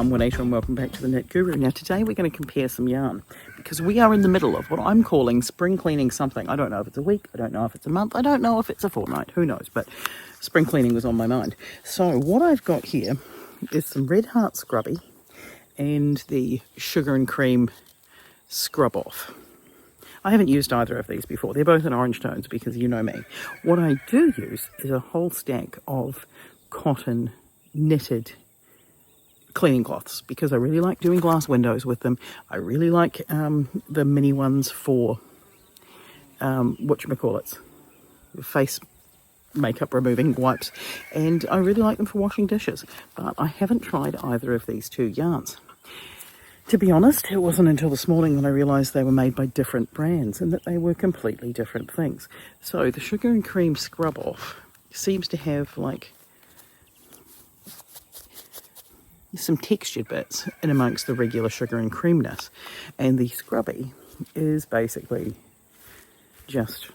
I'm Juanita and welcome back to the Knit Guru. Now today we're going to compare some yarn because we are in the middle of what I'm calling spring cleaning something. I don't know if it's a week, I don't know if it's a month, I don't know if it's a fortnight, who knows, but spring cleaning was on my mind. So what I've got here is some Red Heart Scrubby and the Sugar and Cream Scrub Off. I haven't used either of these before. They're both in orange tones because you know me. What I do use is a whole stack of cotton knitted cleaning cloths because I really like doing glass windows with them. I really like the mini ones for whatchamacallits, face makeup removing wipes, and I really like them for washing dishes, but I haven't tried either of these two yarns. To be honest, it wasn't until this morning that I realised they were made by different brands and that they were completely different things. So the Sugar and Cream Scrub Off seems to have like some textured bits in amongst the regular sugar and creamness, and the Scrubby is basically just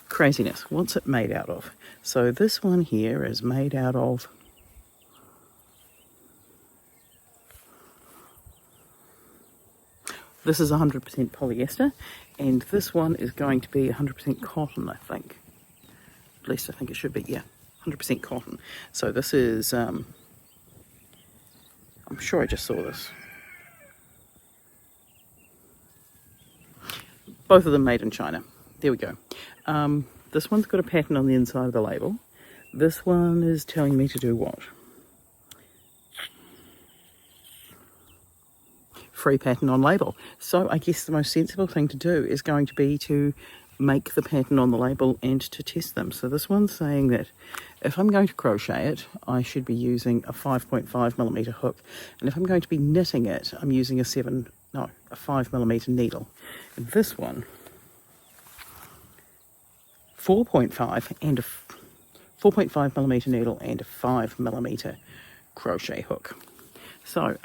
craziness. What's it made out of? So this one here is made out of this is 100% polyester, and this one is going to be 100% cotton, I think. At least I think it should be, yeah, 100% cotton. So this is I'm sure I just saw this. Both of them made in China. There we go. This one's got a pattern on the inside of the label. This one is telling me to do what? Free pattern on label. So I guess the most sensible thing to do is going to be to make the pattern on the label and to test them. So this one's saying that if I'm going to crochet it, I should be using a 5.5mm hook, and if I'm going to be knitting it, I'm using a 5mm needle. And this one, 4.5 and a 4.5mm needle and a 5mm crochet hook. So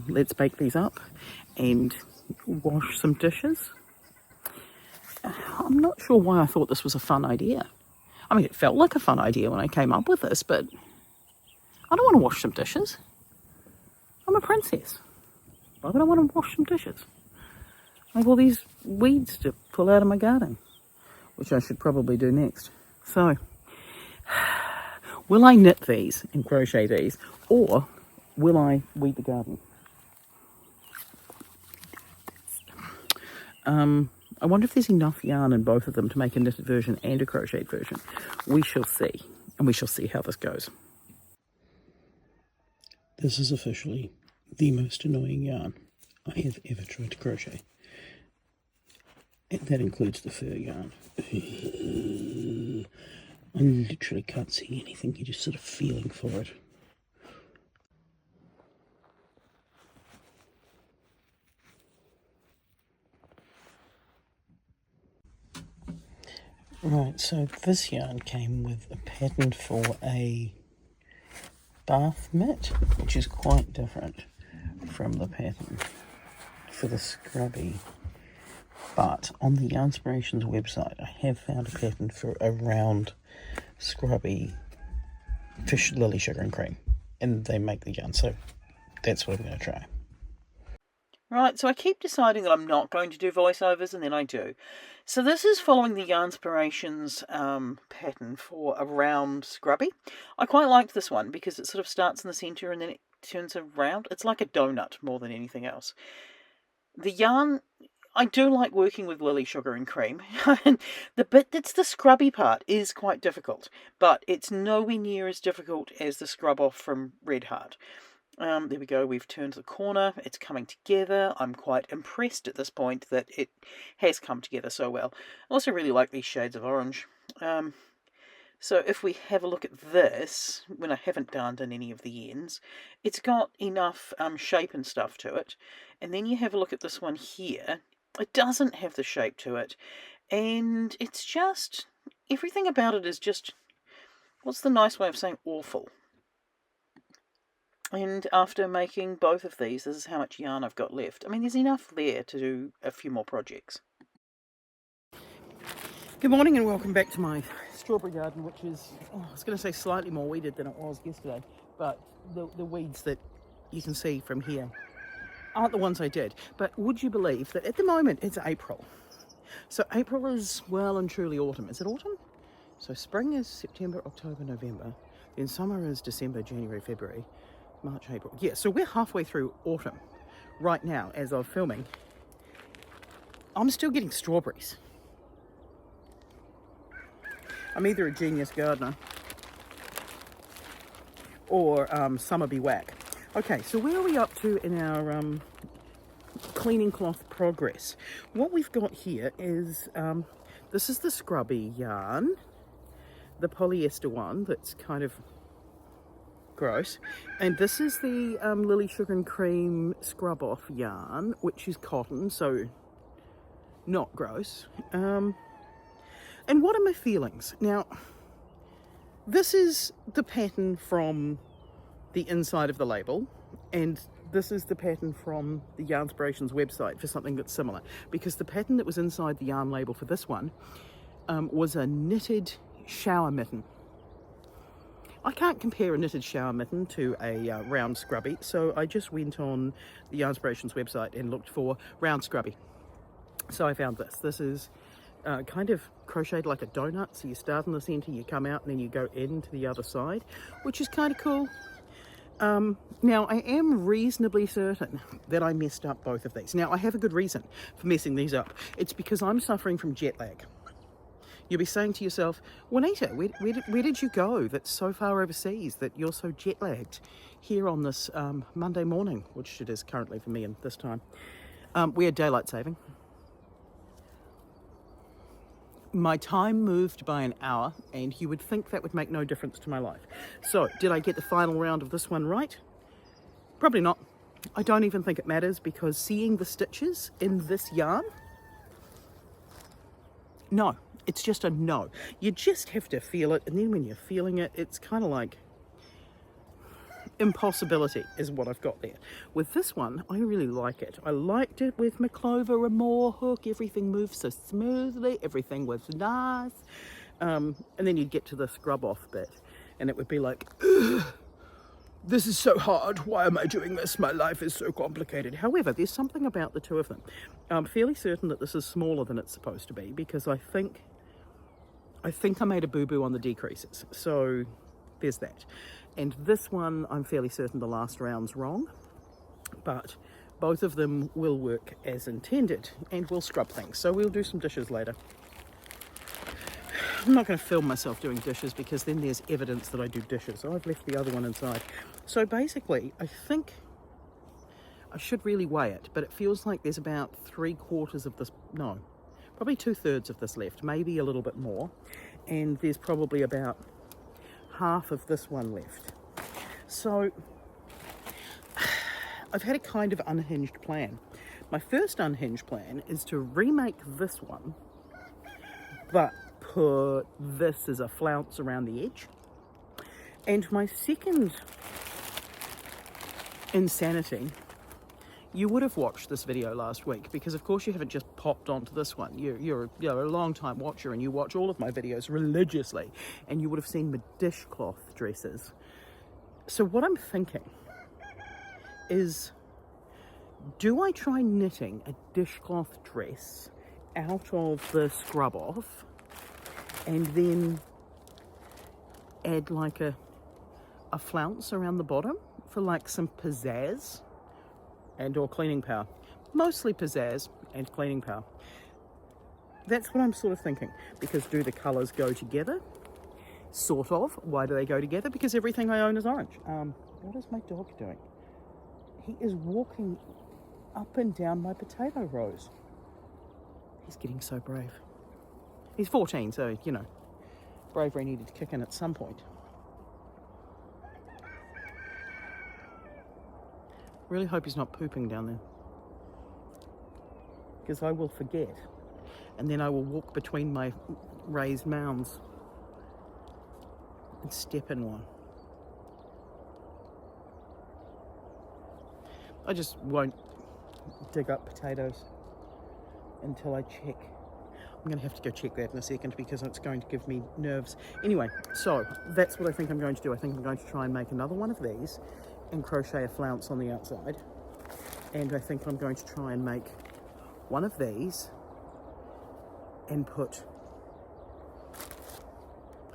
let's bake these up and wash some dishes. I'm not sure why I thought this was a fun idea. I mean, it felt like a fun idea when I came up with this, but I don't want to wash some dishes. I'm a princess. Why would I want to wash some dishes? I have all these weeds to pull out of my garden, which I should probably do next. So, will I knit these and crochet these, or will I weed the garden? I wonder if there's enough yarn in both of them to make a knitted version and a crocheted version. We shall see, and we shall see how this goes. This is officially the most annoying yarn I have ever tried to crochet. And that includes the fur yarn. I literally can't see anything, you're just sort of feeling for it. Right, so this yarn came with a pattern for a bath mitt, which is quite different from the pattern for the Scrubby. But on the Yarnspirations website, I have found a pattern for a round Scrubby fish lily sugar and cream, and they make the yarn, so that's what I'm going to try. Right, so I keep deciding that I'm not going to do voiceovers, and then I do. So this is following the Yarnspirations pattern for a round Scrubby. I quite liked this one because it sort of starts in the centre and then it turns around. It's like a donut more than anything else. The yarn, I do like working with lily sugar and cream. The bit that's the Scrubby part is quite difficult, but it's nowhere near as difficult as the Scrub Off from Red Heart. There we go, we've turned the corner, it's coming together. I'm quite impressed at this point that it has come together so well. I also really like these shades of orange. So if we have a look at this, when I haven't darned in any of the ends, it's got enough shape and stuff to it. And then you have a look at this one here, it doesn't have the shape to it. And it's just, everything about it is just, what's the nice way of saying awful? And after making both of these, this is how much yarn I've got left. I mean, there's enough there to do a few more projects. Good morning and welcome back to my strawberry garden, which is, I was going to say slightly more weeded than it was yesterday. but the weeds that you can see from here aren't the ones I did. But would you believe that at the moment it's April? So April is well and truly autumn. Is it autumn? So spring is September, October, November. Then summer is December, January, February, March, April. Yeah, so we're halfway through autumn right now as I'm filming. I'm still getting strawberries. I'm either a genius gardener or summer be whack. Okay, so where are we up to in our cleaning cloth progress? What we've got here is, this is the Scrubby yarn, the polyester one that's kind of gross, and this is the Lily Sugar and Cream scrub off yarn, which is cotton, so not gross. And what are my feelings? Now, this is the pattern from the inside of the label, and this is the pattern from the Yarnspirations website for something that's similar, because the pattern that was inside the yarn label for this one was a knitted shower mitten. I can't compare a knitted shower mitten to a round scrubby, so I just went on the Yarnspirations website and looked for round scrubby. So I found this. This is kind of crocheted like a donut, so you start in the center, you come out, and then you go into the other side, which is kind of cool. Now, I am reasonably certain that I messed up both of these. Now, I have a good reason for messing these up. It's because I'm suffering from jet lag. You'll be saying to yourself, Juanita, where did you go that's so far overseas that you're so jet lagged here on this Monday morning, which it is currently for me in this time. We had daylight saving. My time moved by an hour, and you would think that would make no difference to my life. So, did I get the final round of this one right? Probably not. I don't even think it matters, because seeing the stitches in this yarn, no, it's just a no. You just have to feel it, and then when you're feeling it, it's kind of like impossibility is what I've got there. With this one, I really like it. I liked it with my Clover and More hook. Everything moved so smoothly. Everything was nice. And then you'd get to the scrub off bit, and it would be like, this is so hard. Why am I doing this? My life is so complicated. However, there's something about the two of them. I'm fairly certain that this is smaller than it's supposed to be, because I think I made a boo-boo on the decreases. So there's that. And this one, I'm fairly certain the last round's wrong, but both of them will work as intended, and we'll scrub things. So we'll do some dishes later. I'm not going to film myself doing dishes, because then there's evidence that I do dishes. So I've left the other one inside. So basically, I think I should really weigh it, but it feels like there's about 3/4 of this, no, probably 2/3 of this left, maybe a little bit more. And there's probably about half of this one left. So I've had a kind of unhinged plan. My first unhinged plan is to remake this one, but put this as a flounce around the edge. And my second insanity, you would have watched this video last week, because of course you haven't just popped onto this one. You're a long time watcher, and you watch all of my videos religiously, and you would have seen my dishcloth dresses. So what I'm thinking is, do I try knitting a dishcloth dress out of the scrub off, and then add like a flounce around the bottom for like some pizzazz and or cleaning power? Mostly pizzazz and cleaning power. That's what I'm sort of thinking, because do the colours go together? Sort of. Why do they go together? Because everything I own is orange. What is my dog doing? He is walking up and down my potato rows. He's getting so brave. He's 14, so, you know, bravery needed to kick in at some point. Really hope he's not pooping down there, because I will forget, and then I will walk between my raised mounds and step in one. I just won't dig up potatoes until I check. I'm going to have to go check that in a second because it's going to give me nerves. Anyway, so that's what I think I'm going to do. I think I'm going to try and make another one of these and crochet a flounce on the outside. And I think I'm going to try and make one of these and put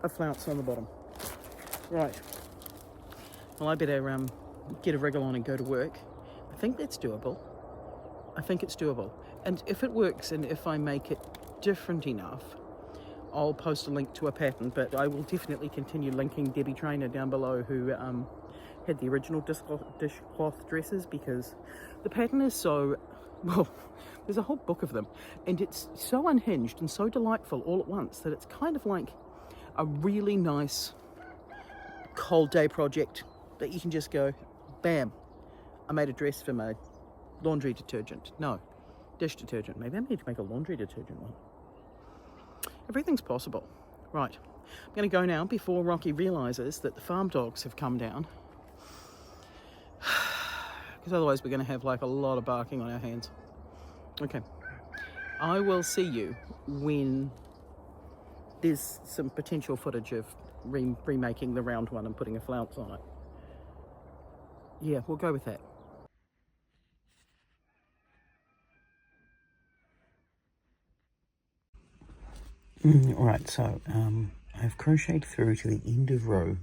a flounce on the bottom. Right. Well, I better get a wriggle on and go to work. I think that's doable. I think it's doable. And if it works and if I make it different enough, I'll post a link to a pattern, but I will definitely continue linking Debbie Trainer down below, who had the original dishcloth dresses, because the pattern is so, well, there's a whole book of them, and it's so unhinged and so delightful all at once that it's kind of like a really nice cold day project that you can just go, bam, I made a dress for my laundry detergent. No, dish detergent. Maybe I need to make a laundry detergent one. Everything's possible. Right, I'm going to go now before Rocky realises that the farm dogs have come down, because otherwise we're going to have like a lot of barking on our hands. Okay, I will see you when there's some potential footage of remaking the round one and putting a flounce on it. Yeah, we'll go with that. Right, so I've crocheted through to the end of row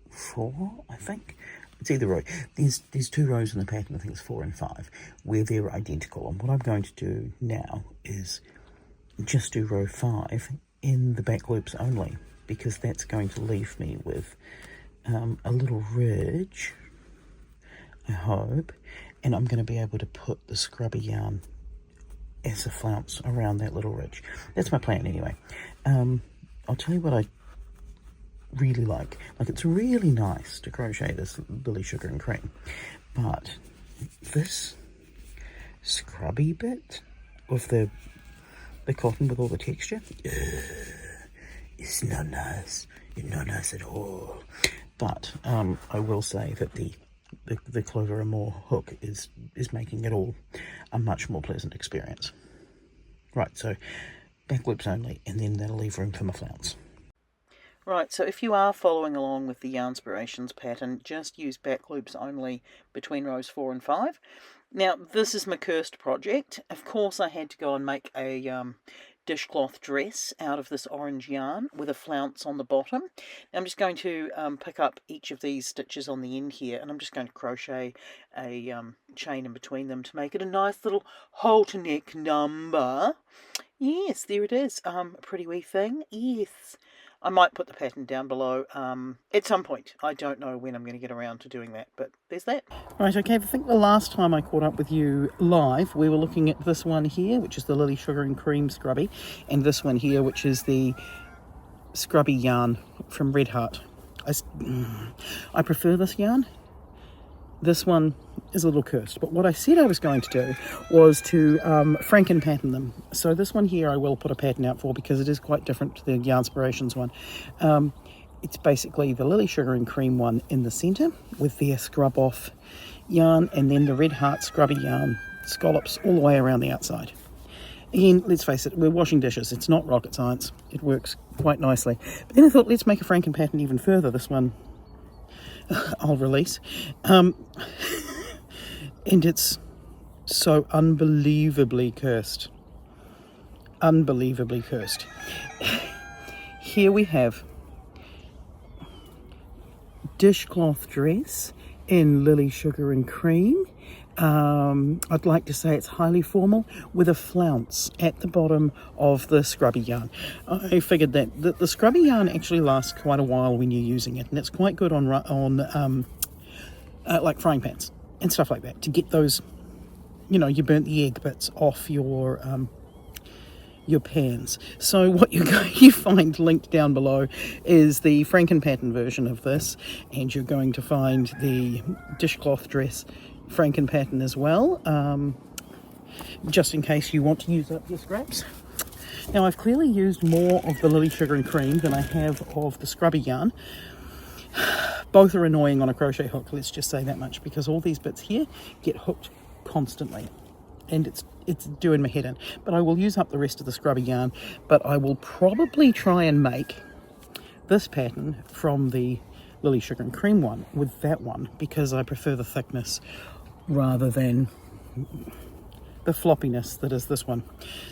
4, I think. It's either row. There's 2 rows in the pattern, I think it's 4 and 5, where they're identical. And what I'm going to do now is just do row 5 in the back loops only, because that's going to leave me with a little ridge, I hope, and I'm going to be able to put the scrubby yarn as a flounce around that little ridge. That's my plan anyway. I'll tell you what I really like. Like, it's really nice to crochet this Lily Sugar and Cream, but this scrubby bit of the cotton with all the texture, it's not nice. It's not nice at all. But I will say that the Clover and More hook is making it all a much more pleasant experience. Right, so back loops only, and then that'll leave room for my flounce. Right, so if you are following along with the Yarnspirations pattern, just use back loops only between rows 4 and 5. Now, this is my cursed project. Of course, I had to go and make a dishcloth dress out of this orange yarn with a flounce on the bottom. Now, I'm just going to pick up each of these stitches on the end here, and I'm just going to crochet a chain in between them to make it a nice little halter neck number. Yes, there it is. A pretty wee thing. Yes. I might put the pattern down below at some point. I don't know when I'm going to get around to doing that, but there's that. Right, okay, I think the last time I caught up with you live, we were looking at this one here, which is the Lily Sugar and Cream Scrubby, and this one here, which is the Scrubby yarn from Red Heart. I prefer this yarn. This one is a little cursed, but what I said I was going to do was to Franken pattern them. So this one here I will put a pattern out for, because it is quite different to the Yarnspirations one. It's basically the Lily Sugar and Cream one in the centre with their scrub off yarn, and then the Red Heart Scrubby yarn scallops all the way around the outside. Again, let's face it, we're washing dishes. It's not rocket science. It works quite nicely. But then I thought, let's make a Franken pattern even further. This one I'll release. And it's so unbelievably cursed. Unbelievably cursed. Here we have dishcloth dress in Lily Sugar and Cream. I'd like to say it's highly formal, with a flounce at the bottom of the scrubby yarn. I figured that the scrubby yarn actually lasts quite a while when you're using it, and it's quite good on like frying pans and stuff like that, to get those, you know, you burnt the egg bits off your pans. So what you find linked down below is the Franken pattern version of this, and you're going to find the dishcloth dress Franken pattern as well, just in case you want to use up your scraps. Now, I've clearly used more of the Lily Sugar and Cream than I have of the Scrubby yarn. Both are annoying on a crochet hook, let's just say that much, because all these bits here get hooked constantly, and it's it's doing my head in. But I will use up the rest of the Scrubby yarn, but I will probably try and make this pattern from the Lily Sugar and Cream one with that one, because I prefer the thickness rather than the floppiness that is this one.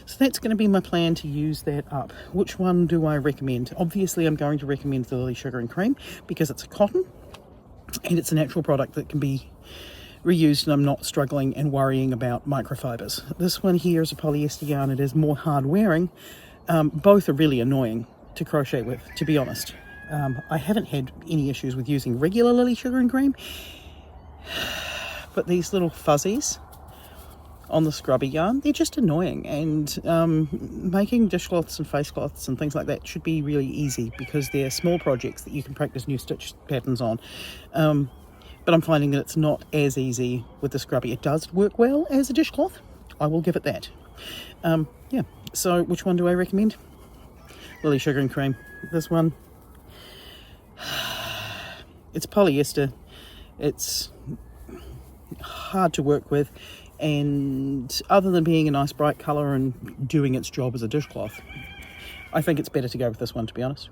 So that's going to be my plan, to use that up. Which one do I recommend? Obviously I'm going to recommend the Lily Sugar and Cream because it's a cotton and it's a natural product that can be reused, and I'm not struggling and worrying about microfibers. This one here is a polyester yarn. It is more hard wearing. Both are really annoying to crochet with, to be honest. I haven't had any issues with using regular Lily Sugar and Cream, but these little fuzzies on the Scrubby yarn, they're just annoying, and making dishcloths and face cloths and things like that should be really easy because they're small projects that you can practice new stitch patterns on. But I'm finding that it's not as easy with the Scrubby. It does work well as a dishcloth, I will give it that. Yeah, so which one do I recommend? Lily Sugar and Cream. This one, it's polyester, it's hard to work with, and other than being a nice bright colour and doing its job as a dishcloth, I think it's better to go with this one, to be honest.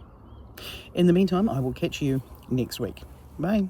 In the meantime, I will catch you next week. Bye.